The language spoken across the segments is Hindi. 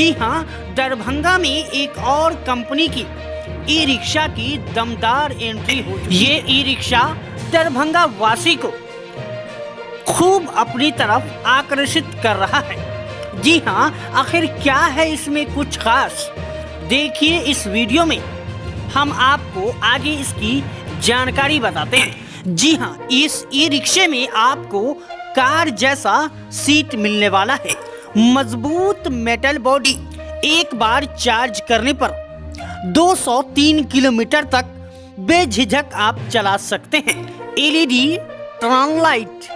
जी हाँ, दरभंगा में एक और कंपनी की ई रिक्शा की दमदार एंट्री हो चुकी है। ये ई रिक्शा दरभंगा वासी को खूब अपनी तरफ आकर्षित कर रहा है। जी हाँ, आखिर क्या है इसमें कुछ खास, देखिए इस वीडियो में हम आपको आगे इसकी जानकारी बताते हैं। जी हाँ, इस ई रिक्शे में आपको कार जैसा सीट मिलने वाला है, मजबूत मेटल बॉडी, एक बार चार्ज करने पर 203 किलोमीटर तक बेझिझक आप चला सकते हैं। एलईडी टर्न लाइट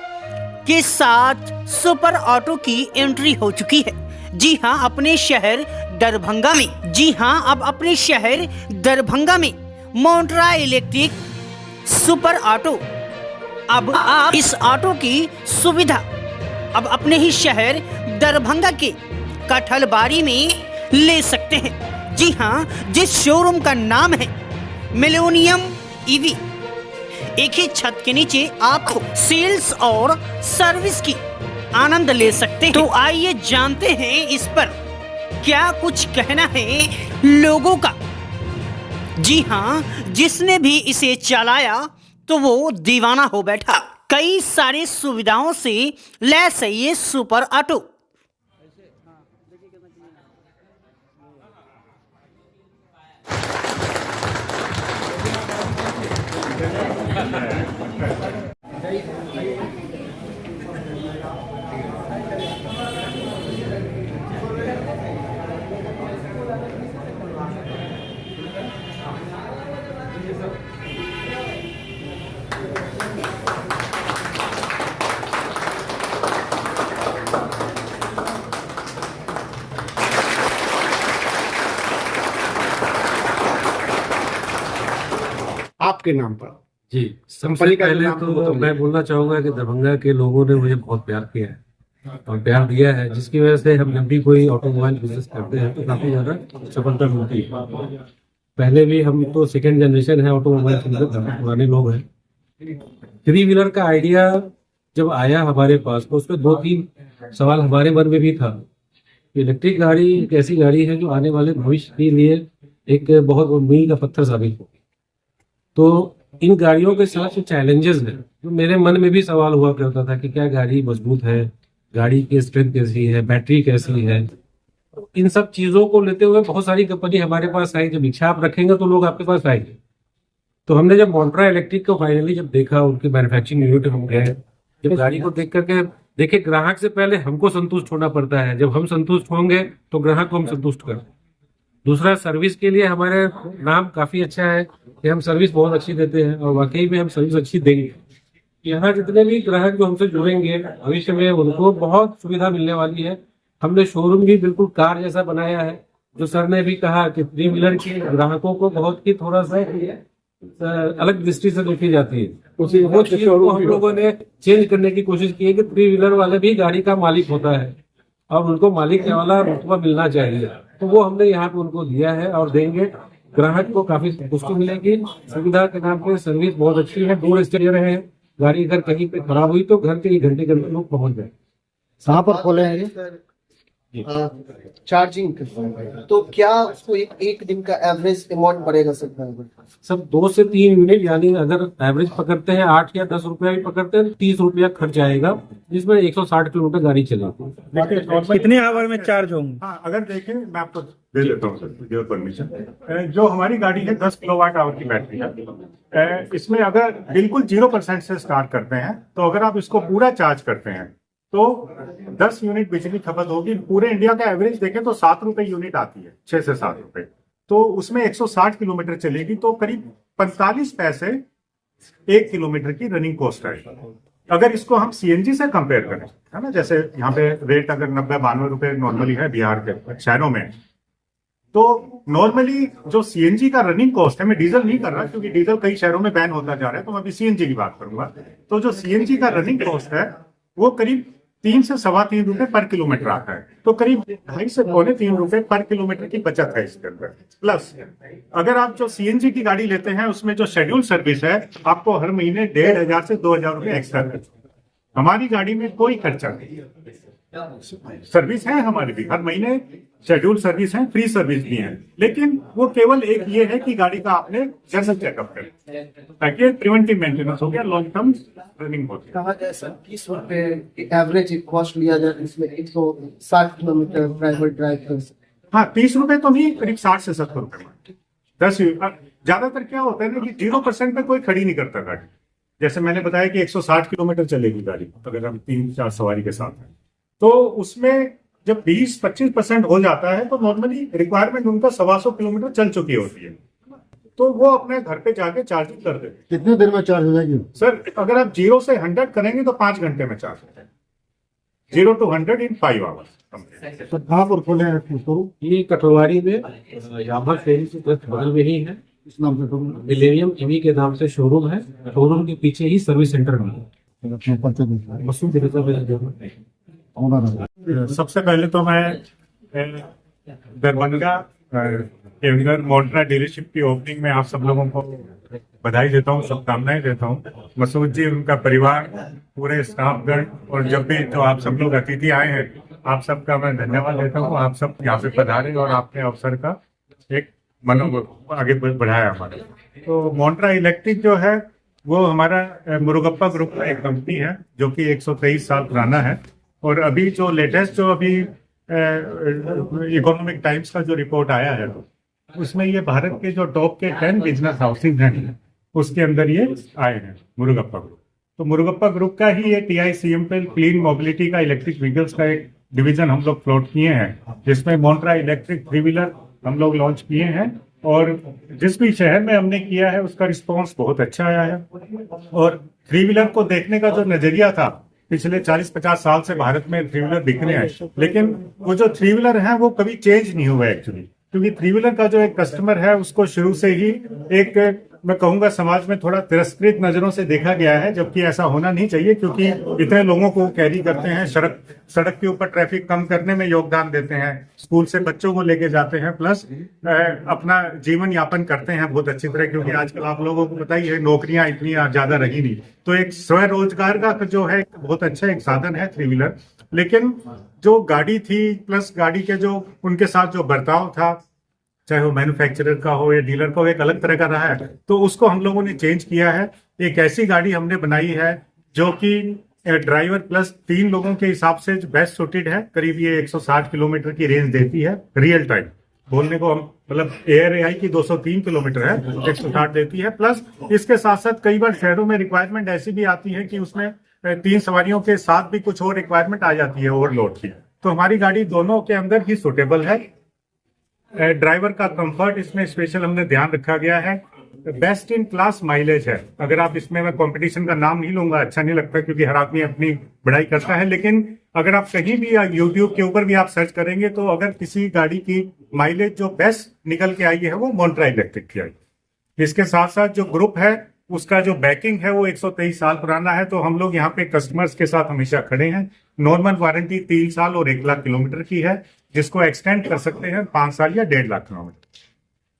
के साथ सुपर ऑटो की एंट्री हो चुकी है। जी हाँ, अपने शहर दरभंगा में, जी हाँ, अब अपने शहर दरभंगा में मोन्ट्रा इलेक्ट्रिक सुपर ऑटो, अब आप इस ऑटो की सुविधा अब अपने ही शहर दरभंगा के कठलबारी में ले सकते हैं। जी हाँ, जिस शोरूम का नाम है मिलेनियम ईवी, एक ही छत के नीचे आपको सेल्स और सर्विस की आनंद ले सकते हैं। तो आइए जानते हैं इस पर क्या कुछ कहना है लोगों का। जी हाँ, जिसने भी इसे चलाया तो वो दीवाना हो बैठा। कई सारी सुविधाओं से लैस है ये सुपर ऑटो। आपके नाम पर जी, कंपनी सबसे का जो पहले नाम है वो तो तो मैं बोलना चाहूंगा कि दरभंगा के लोगों ने मुझे बहुत प्यार किया है और प्यार दिया है, जिसकी वजह से हम जब भी कोई ऑटोमोबाइल बिजनेस करते हैं तो काफी ज्यादा सफलता मिलती है। पहले भी हम तो सेकेंड जनरेशन है ऑटोमोबाइल के अंदर, पुराने लोग हैं। थ्री व्हीलर का आइडिया जब आया हमारे पास तो उसमें 2-3 सवाल हमारे मन में भी था। इलेक्ट्रिक गाड़ी एक ऐसी गाड़ी है जो आने वाले भविष्य के लिए एक बहुत मील का पत्थर साबित हो। तो इन गाड़ियों के साथ जो चैलेंजेस हैं, तो मेरे मन में भी सवाल हुआ करता था कि क्या गाड़ी मजबूत है, गाड़ी की स्ट्रेंथ कैसी है, बैटरी कैसी है। इन सब चीजों को लेते हुए बहुत सारी कंपनी हमारे पास आई। जब इच्छा आप रखेंगे तो लोग आपके पास आएंगे। तो हमने जब मोन्ट्रा इलेक्ट्रिक को फाइनली जब देखा, उनकी मैन्युफैक्चरिंग यूनिट हम गए, जब गाड़ी को देख करके देखिए, ग्राहक से पहले हमको संतुष्ट होना पड़ता है। जब हम संतुष्ट होंगे तो ग्राहक को हम संतुष्ट करें। दूसरा, सर्विस के लिए हमारे नाम काफी अच्छा है कि हम सर्विस बहुत अच्छी देते हैं और वाकई में हम सर्विस अच्छी देंगे। यहाँ जितने भी ग्राहक जो हमसे जुड़ेंगे भविष्य में उनको बहुत सुविधा मिलने वाली है। हमने शोरूम भी बिल्कुल कार जैसा बनाया है, जो सर ने भी कहा कि थ्री व्हीलर के ग्राहकों को बहुत ही थोड़ा सा अलग दृष्टि से देखी जाती है। वो चीज को हम लोगों ने चेंज करने की कोशिश की है कि थ्री व्हीलर वाले भी गाड़ी का मालिक होता है और उनको मालिक वाला रुतबा मिलना चाहिए। तो वो हमने यहाँ पे उनको दिया है और देंगे। ग्राहक को काफी पुष्टि मिलेगी। सुविधा के नाम पे सर्विस बहुत अच्छी है। दूर स्टे रहे, गाड़ी अगर कहीं पे खराब हुई तो घर के 1 घंटे के अंदर लोग पहुंच गए। कहाँ पर खोले हैं ये? चार्जिंग तो क्या उसको एक दिन का एवरेज अमाउंट पड़ेगा सब 2 से 3 यूनिट, यानी अगर एवरेज पकड़ते हैं 8 या 10 रुपया भी पकड़ते हैं, 30 रुपया खर्च आएगा, जिसमें 160 किलोमीटर गाड़ी चलेगी। कितने आवर में चार्ज होंगे? हाँ, अगर देखें, मैं आपको दे देता हूँ सर परमिशन। जो हमारी गाड़ी है 10 किलोवाट आवर की बैटरी है। इसमें अगर बिल्कुल 0% से स्टार्ट करते हैं तो अगर आप इसको पूरा चार्ज करते हैं तो 10 यूनिट बिजली खपत होगी। पूरे इंडिया का एवरेज देखें तो 7 रुपए यूनिट आती है, 6 से 7 रुपए। तो उसमें 160 किलोमीटर चलेगी तो करीब 45 पैसे 1 किलोमीटर की रनिंग कॉस्ट है। अगर इसको हम सीएनजी से कंपेयर करें, है ना, जैसे यहाँ पे रेट अगर 90-92 रुपए नॉर्मली है बिहार के शहरों में, तो नॉर्मली जो सीएनजी का रनिंग कॉस्ट है, मैं डीजल नहीं कर रहा क्योंकि डीजल कई शहरों में बैन होता जा रहा है, तो मैं अभी सीएनजी की बात करूंगा। तो जो सीएनजी का रनिंग कॉस्ट है वो करीब 3 से 3.25 रुपए पर किलोमीटर आता है। तो करीब 2.5 से 3 रुपए पर किलोमीटर की बचत है इसके अंदर। प्लस अगर आप जो सीएनजी की गाड़ी लेते हैं उसमें जो शेड्यूल सर्विस है आपको हर महीने 1,500 से 2,000 रुपए एक्स्ट्रा खर्च। हमारी गाड़ी में कोई खर्चा नहीं, सर्विस है हमारी भी, हर महीने शेड्यूल सर्विस है, फ्री सर्विस भी है, लेकिन वो केवल एक ये है कि गाड़ी का आपने जनरल चेकअप करें ताकि प्रिवेंटिव मेंटेनेंस हो गया, लॉन्ग टर्म रनिंग होती है। कहा जाए सर 30 रुपए एवरेज कॉस्ट लिया जाए, इसमें 160 किलोमीटर ड्राइवर ड्राइव कर सकते। हाँ, 30 रुपए तो नहीं, करीब 60 से 70 रुपए में 10। ज्यादातर क्या होता है ना कि 0% पे कोई खड़ी नहीं करता गाड़ी। जैसे मैंने बताया कि 160 किलोमीटर चलेगी गाड़ी अगर हम 3-4 सवारी के साथ हैं, तो उसमें जब 20-25% हो जाता है तो नॉर्मली रिक्वायरमेंट उनका 125 किलोमीटर चल चुकी होती है, तो वो अपने घर पे जाके चार्जिंग कर देते हैं। कितने देर में चार्ज हो जाएगी सर? अगर आप 0 से 100 करेंगे तो 5 घंटे में चार्ज होता है, 0 to 100 in 5 hours। तो कहाँ पर खोले हैं शोरूम? ये कटवारी में यामा फेरी से जस्ट बगल में ही है, इस नाम से शोरूम मिलेनियम ईवी के नाम से शोरूम है। शोरूम के पीछे ही सर्विस सेंटर है। मसूद सबसे पहले तो मैं दरभंगा एविगर मोन्ट्रा डीलरशिप की ओपनिंग में आप सब लोगों को बधाई देता हूँ, शुभकामनाएं देता हूँ। मसूद जी, उनका परिवार, पूरे स्टाफगण और जब भी तो आप सब लोग अतिथि आए हैं, आप सबका मैं धन्यवाद देता हूँ। आप सब यहाँ पे पधारे और आपने अवसर का एक मनोबल आगे बढ़ाया हमारे। तो मोन्ट्रा इलेक्ट्रिक जो है वो हमारा मुरुगप्पा ग्रुप का एक कंपनी है जो कि 123 साल पुराना है, और अभी जो लेटेस्ट जो अभी इकोनॉमिक टाइम्स का जो रिपोर्ट आया है उसमें ये भारत के जो टॉप के 10 बिजनेस हाउसिंग हैं उसके अंदर ये आए हैं मुरुगप्पा ग्रुप। तो मुरुगप्पा ग्रुप का ही ये TICMPL क्लीन मोबिलिटी का इलेक्ट्रिक व्हीकल्स का एक डिवीजन हम लोग फ्लोट किए हैं, जिसमें मोन्ट्रा इलेक्ट्रिक 3 व्हीलर हम लोग लॉन्च किए हैं, और जिस भी शहर में हमने किया है उसका रिस्पॉन्स बहुत अच्छा आया है। और 3 व्हीलर को देखने का जो नजरिया था, पिछले 40-50 साल से भारत में 3 व्हीलर बिक रहे हैं, लेकिन वो जो 3 व्हीलर हैं वो कभी चेंज नहीं हुआ एक्चुअली, क्योंकि 3 व्हीलर का जो एक कस्टमर है उसको शुरू से ही एक, मैं कहूंगा, समाज में थोड़ा तिरस्कृत नजरों से देखा गया है, जबकि ऐसा होना नहीं चाहिए, क्योंकि इतने लोगों को कैरी करते हैं, सड़क के ऊपर ट्रैफिक कम करने में योगदान देते हैं, स्कूल से बच्चों को लेके जाते हैं, प्लस अपना जीवन यापन करते हैं बहुत अच्छी तरह, क्योंकि आजकल आप लोगों को पता ही है नौकरियां इतनी ज्यादा रही नहीं, तो एक स्वरोजगार का जो है बहुत अच्छा एक साधन है 3 व्हीलर। लेकिन जो गाड़ी थी प्लस गाड़ी के जो उनके साथ जो बर्ताव था, चाहे वो मैन्युफैक्चरर का हो या डीलर का हो, एक अलग तरह का रहा है, तो उसको हम लोगों ने चेंज किया है। एक ऐसी गाड़ी हमने बनाई है जो कि ड्राइवर प्लस 3 लोगों के हिसाब से बेस्ट सूटेड है। करीब ये 160 किलोमीटर की रेंज देती है रियल टाइम, बोलने को हम मतलब ARAI की 203 किलोमीटर है, 160 देती है। प्लस इसके साथ साथ कई बार शहरों में रिक्वायरमेंट ऐसी भी आती है कि उसमें 3 सवारियों के साथ भी कुछ और रिक्वायरमेंट आ जाती है ओवरलोड की, तो हमारी गाड़ी दोनों के अंदर ही सुटेबल है। ड्राइवर का कंफर्ट इसमें स्पेशल हमने ध्यान रखा गया है। बेस्ट इन क्लास माइलेज है। अगर आप इसमें, मैं कंपटीशन का नाम नहीं लूंगा, अच्छा नहीं लगता क्योंकि हर आदमी अपनी बढ़ाई करता है, लेकिन अगर आप कहीं भी यूट्यूब के ऊपर भी आप सर्च करेंगे तो अगर किसी गाड़ी की माइलेज जो बेस्ट निकल के आई है वो मोन्ट्रा इलेक्ट्रिक की आई। इसके साथ साथ जो ग्रुप है उसका जो बैकिंग है वो 123 साल पुराना है, तो हम लोग यहाँ पे कस्टमर्स के साथ हमेशा खड़े हैं। नॉर्मल वारंटी 3 साल और 1 लाख किलोमीटर की है, जिसको एक्सटेंड कर सकते हैं 5 साल या 1.5 लाख किलोमीटर।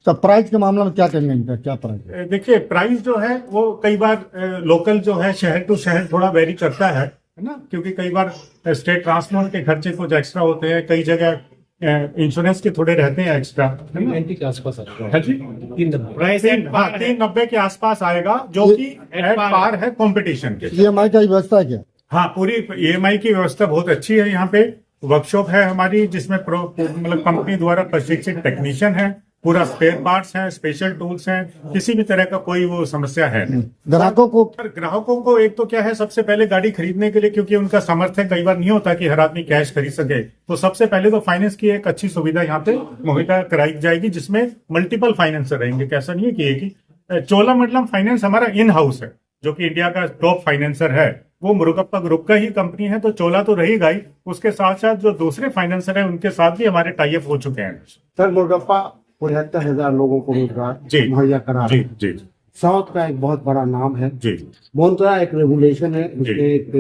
तो प्राइस के मामले में क्या कहेंगे इनका, क्या प्राइस? देखिए, प्राइस जो है वो कई बार लोकल जो है शहर टू शहर थोड़ा वेरी करता है ना, क्योंकि कई बार स्टेट ट्रांसपोर्ट के खर्चे कुछ एक्स्ट्रा होते हैं, कई जगह इंश्योरेंस के थोड़े रहते हैं एक्स्ट्रा, 90 के आसपास आएगा। है जी, 390 के आसपास आएगा, जो कि एट पार है कंपटीशन के। EMI का व्यवस्था है क्या? हाँ, पूरी EMI की व्यवस्था बहुत अच्छी है। यहाँ पे वर्कशॉप है हमारी, जिसमें मतलब कंपनी द्वारा प्रशिक्षित टेक्नीशियन है, पूरा स्पेयर पार्ट्स हैं, स्पेशल टूल्स हैं, किसी भी तरह का कोई वो समस्या है नहीं। ग्राहकों को एक तो क्या है, सबसे पहले गाड़ी खरीदने के लिए, क्योंकि उनका सामर्थ्य कई बार नहीं होता कि हर आदमी कैश खरीद सके, तो सबसे पहले तो फाइनेंस की एक अच्छी सुविधा यहाँ पे मुहैया कराई जाएगी, जिसमें मल्टीपल फाइनेंसर रहेंगे। कैसा नहीं है कि एक ही चोलामंडलम फाइनेंस हमारा इन हाउस है, जो कि इंडिया का टॉप फाइनेंसर है, वो मुरुगप्पा ग्रुप का ही कंपनी है, तो चोला तो रहेगा ही, उसके साथ साथ जो दूसरे फाइनेंसर है उनके साथ भी हमारे टाई अप हो चुके हैं। सर, मुरुगप्पा 75,000 लोगों को रोजगार मुहैया करा रहा है। जी, साउथ का एक बहुत बड़ा नाम है जी। मोन्ट्रा एक रेगुलेशन है, उसने एक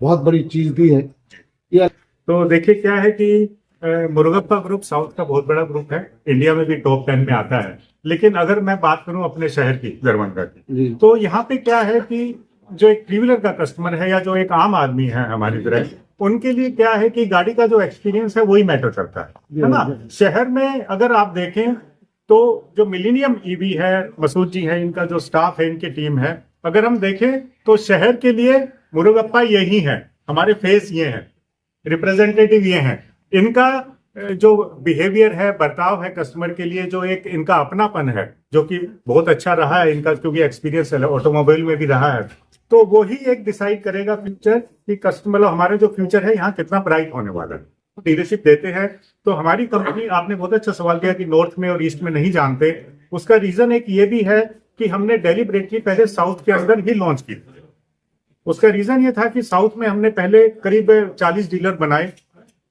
बहुत बड़ी चीज दी है। या तो देखिए क्या है कि मुरुगप्पा ग्रुप साउथ का बहुत बड़ा ग्रुप है, इंडिया में भी टॉप 10 में आता है। लेकिन अगर मैं बात करूं अपने शहर की, दरभंगा की, तो यहाँ पे क्या है कि जो एक 3 व्हीलर का कस्टमर है या जो एक आम आदमी है हमारी तरह, उनके लिए क्या है कि गाड़ी का जो एक्सपीरियंस है वही मैटर करता है ना। शहर में अगर आप देखें तो जो मिलेनियम ईवी है, मसूद जी है, इनका जो स्टाफ है, इनकी टीम है, अगर हम देखें तो शहर के लिए मुरुगप्पा यही है, हमारे फेस ये हैं, रिप्रेजेंटेटिव ये हैं। इनका जो बिहेवियर है, बर्ताव है कस्टमर के लिए, जो एक इनका अपनापन है जो कि बहुत अच्छा रहा है इनका, क्योंकि एक्सपीरियंस है ऑटोमोबाइल में भी रहा है, तो वही एक डिसाइड करेगा फ्यूचर कि कस्टमर, हमारे जो फ्यूचर है यहाँ कितना ब्राइट होने वाला है। डीलरशिप देते हैं तो हमारी कंपनी, आपने बहुत अच्छा सवाल किया कि नॉर्थ में और ईस्ट में नहीं जानते, उसका रीजन एक ये भी है कि हमने डेलिबरेटली पहले साउथ के अंदर ही लॉन्च की। उसका रीजन ये था कि साउथ में हमने पहले करीब 40 डीलर बनाए,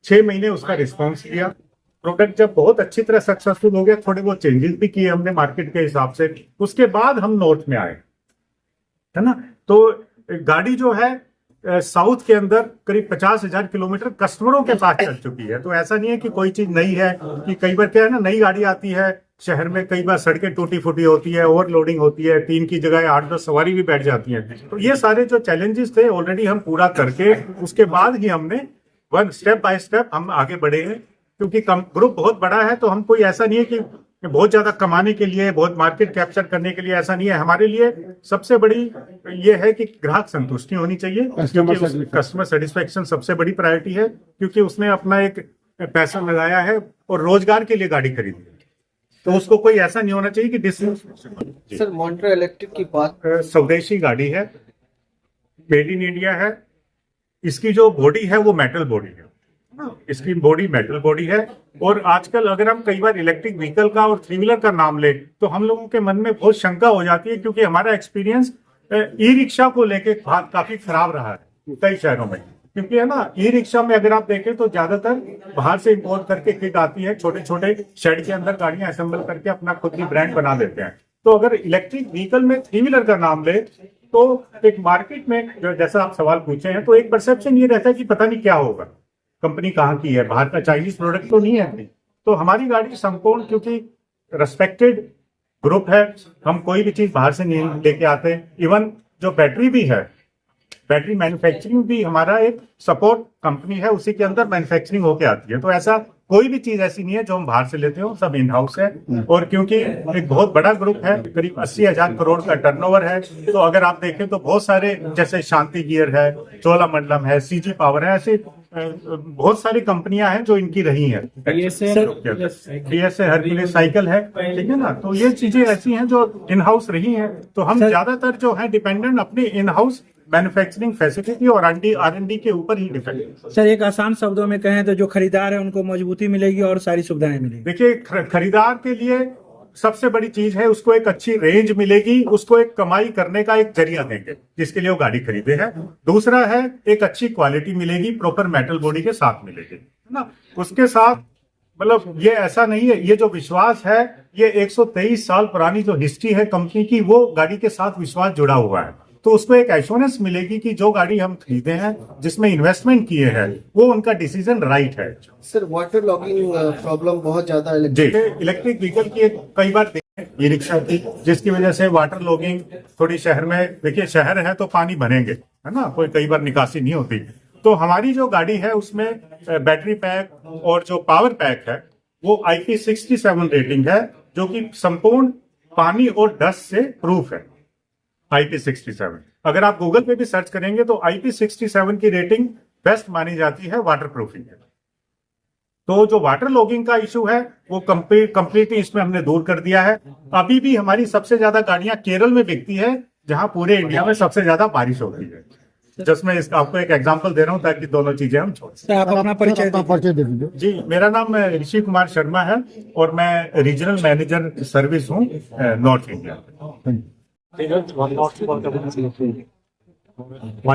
6 महीने उसका रिस्पॉन्स लिया, प्रोडक्ट जब बहुत अच्छी तरह सक्सेसफुल हो गया, थोड़े बहुत चेंजेस भी किए हमने मार्केट के हिसाब से, उसके बाद हम नॉर्थ में आए, है ना। तो गाड़ी जो है साउथ के अंदर करीब 50,000 किलोमीटर कस्टमरों के पास चल चुकी है। तो ऐसा नहीं है कि कोई चीज नई है, कि कई बार क्या है ना, नई गाड़ी आती है शहर में, कई बार सड़कें टूटी फूटी होती है, ओवरलोडिंग होती है, 3 की जगह 8-10 सवारी भी बैठ जाती है। तो ये सारे जो चैलेंजेस थे ऑलरेडी हम पूरा करके उसके बाद ही हमने स्टेप बाय स्टेप हम आगे बढ़े हैं, क्योंकि ग्रुप बहुत बड़ा है। तो हम कोई ऐसा नहीं है कि बहुत ज्यादा कमाने के लिए, बहुत मार्केट कैप्चर करने के लिए, ऐसा नहीं है। हमारे लिए सबसे बड़ी ये है कि ग्राहक संतुष्टि होनी चाहिए, कस्टमर सेटिस्फेक्शन सबसे बड़ी प्रायोरिटी है, क्योंकि उसने अपना एक पैसा लगाया है और रोजगार के लिए गाड़ी खरीदी है, तो उसको कोई ऐसा नहीं होना चाहिए कि डिससेटिस्फेक्शन। सर मॉन्ट्रा इलेक्ट्रिक की बात, स्वदेशी गाड़ी है, मेड इन इंडिया है, इसकी जो बॉडी है वो मेटल बॉडी है, इसकी बॉडी मेटल बॉडी है। और आजकल अगर हम कई बार इलेक्ट्रिक व्हीकल का और 3 व्हीलर का नाम ले तो हम लोगों के मन में बहुत शंका हो जाती है, क्योंकि हमारा एक्सपीरियंस ई रिक्शा को लेके काफी खराब रहा है कई शहरों में, क्योंकि है ना, ई रिक्शा में अगर आप देखें तो ज्यादातर बाहर से इम्पोर्ट करके किट आती है, छोटे छोटे शेड के अंदर गाड़ियां असेंबल करके अपना खुद की ब्रांड बना देते हैं। तो अगर इलेक्ट्रिक व्हीकल में 3 व्हीलर का नाम ले तो एक मार्केट में, जैसा आप सवाल पूछे हैं, तो एक परसेप्शन ये रहता है कि पता नहीं क्या होगा, कंपनी कहाँ की है, बाहर का चाइनीज प्रोडक्ट तो नहीं है। तो हमारी गाड़ी संपूर्ण, क्योंकि रिस्पेक्टेड ग्रुप है, हम कोई भी चीज बाहर से नहीं लेके आते। इवन जो बैटरी भी है, बैटरी मैन्युफैक्चरिंग भी हमारा एक सपोर्ट कंपनी है, उसी के अंदर मैन्युफैक्चरिंग होके आती है। तो ऐसा कोई भी चीज ऐसी नहीं है जो हम बाहर से लेते हो, सब इन हाउस है। और क्योंकि एक बहुत बड़ा ग्रुप है, करीब 80,000 करोड़ का टर्नओवर है, तो अगर आप देखें तो बहुत सारे, जैसे शांति गियर है, चोलामंडलम है, सीजी पावर है, ऐसे बहुत सारी कंपनियां हैं जो इनकी रही हैं। डीएसए हरक्यूलिस साइकिल है, ठीक है ना। तो ये चीजें ऐसी हैं जो इन हाउस रही हैं। तो हम ज्यादातर जो है डिपेंडेंट अपनी इन हाउस मैन्युफैक्चरिंग फैसिलिटी और R&D के ऊपर ही डिपेंडेंट। सर एक आसान शब्दों में कहें तो जो खरीदार है उनको मजबूती मिलेगी और सारी सुविधाएं मिलेगी। देखिए, खरीदार के लिए सबसे बड़ी चीज है, उसको एक अच्छी रेंज मिलेगी, उसको एक कमाई करने का एक जरिया देंगे जिसके लिए वो गाड़ी खरीदे है। दूसरा है, एक अच्छी क्वालिटी मिलेगी, प्रॉपर मेटल बॉडी के साथ मिलेगी, है ना। उसके साथ मतलब ये ऐसा नहीं है, ये जो विश्वास है, ये 123 साल पुरानी जो हिस्ट्री है कंपनी की, वो गाड़ी के साथ विश्वास जुड़ा हुआ है। तो उसको एक एश्योरेंस मिलेगी कि जो गाड़ी हम खरीदे हैं, जिसमें इन्वेस्टमेंट किए हैं, वो उनका डिसीजन राइट है। सर वाटर लॉगिंग प्रॉब्लम बहुत ज्यादा इलेक्ट्रिक व्हीकल की कई बार ई रिक्शा की, जिसकी वजह से वाटर लॉगिंग थोड़ी शहर में, देखिए शहर है तो पानी भरेंगे, है ना, कोई कई बार निकासी नहीं होती। तो हमारी जो गाड़ी है उसमें बैटरी पैक और जो पावर पैक है वो IP67 रेटिंग है, जो कि संपूर्ण पानी और डस्ट से प्रूफ है। IP67 अगर आप गूगल पे भी सर्च करेंगे तो IP67 की रेटिंग बेस्ट मानी जाती है वाटर प्रूफिंग है। तो जो वाटर लॉगिंग का इशू है वो कंप्लीटली इसमें हमने दूर कर दिया है। अभी भी हमारी सबसे ज्यादा गाड़ियां केरल में बिकती है, जहां पूरे इंडिया में सबसे ज्यादा बारिश होती है। जिसमें आपको एक एग्जांपल दे रहा हूं ताकि दोनों चीजें हम छोड़ सकें। आप अपना परिचय दे दीजिए। जी, मेरा नाम ऋषि कुमार शर्मा है और मैं रीजनल मैनेजर सर्विस हूँ नॉर्थ इंडिया। हमारी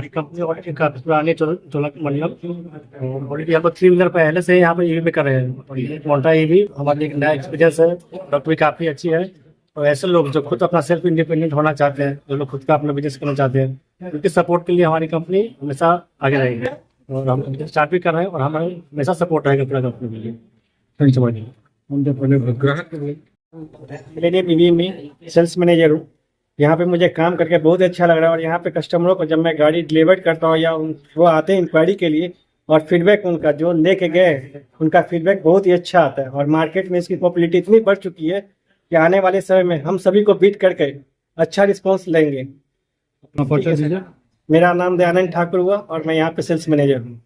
कंपनी ऑलरेडी काफी पुराने ऑलरेडी यहाँ पर 3 व्हीलर पहले से यहाँ पर ईवी में कर रहे हैं। मोटा ईवी हमारी एक नया एक्सपीरियंस है, प्रोडक्ट भी काफी अच्छी है। और ऐसे लोग जो खुद अपना सेल्फ इंडिपेंडेंट होना चाहते हैं, जो लोग खुद का अपना बिजनेस करना चाहते हैं, उनके सपोर्ट के लिए हमारी कंपनी हमेशा आगे रहेगी। और हम स्टार्ट भी कर रहे हैं और हमारे हमेशा सपोर्ट रहेगा पूरा कंपनी के लिए। Thank you. ईवी में सेल्स मैनेजर हूँ। यहाँ पे मुझे काम करके बहुत अच्छा लग रहा है और यहाँ पे कस्टमरों को जब मैं गाड़ी डिलीवर करता हूँ या वो आते हैं इंक्वायरी के लिए, और फीडबैक उनका जो लेके गए उनका फीडबैक बहुत ही अच्छा आता है और मार्केट में इसकी पॉपुलैरिटी इतनी बढ़ चुकी है कि आने वाले समय में हम सभी को बीट करके अच्छा रिस्पॉन्स लेंगे। अपना परिचय दीजिए। मेरा नाम दयानंद ठाकुर हुआ और मैं यहाँ पे सेल्स मैनेजर हूँ।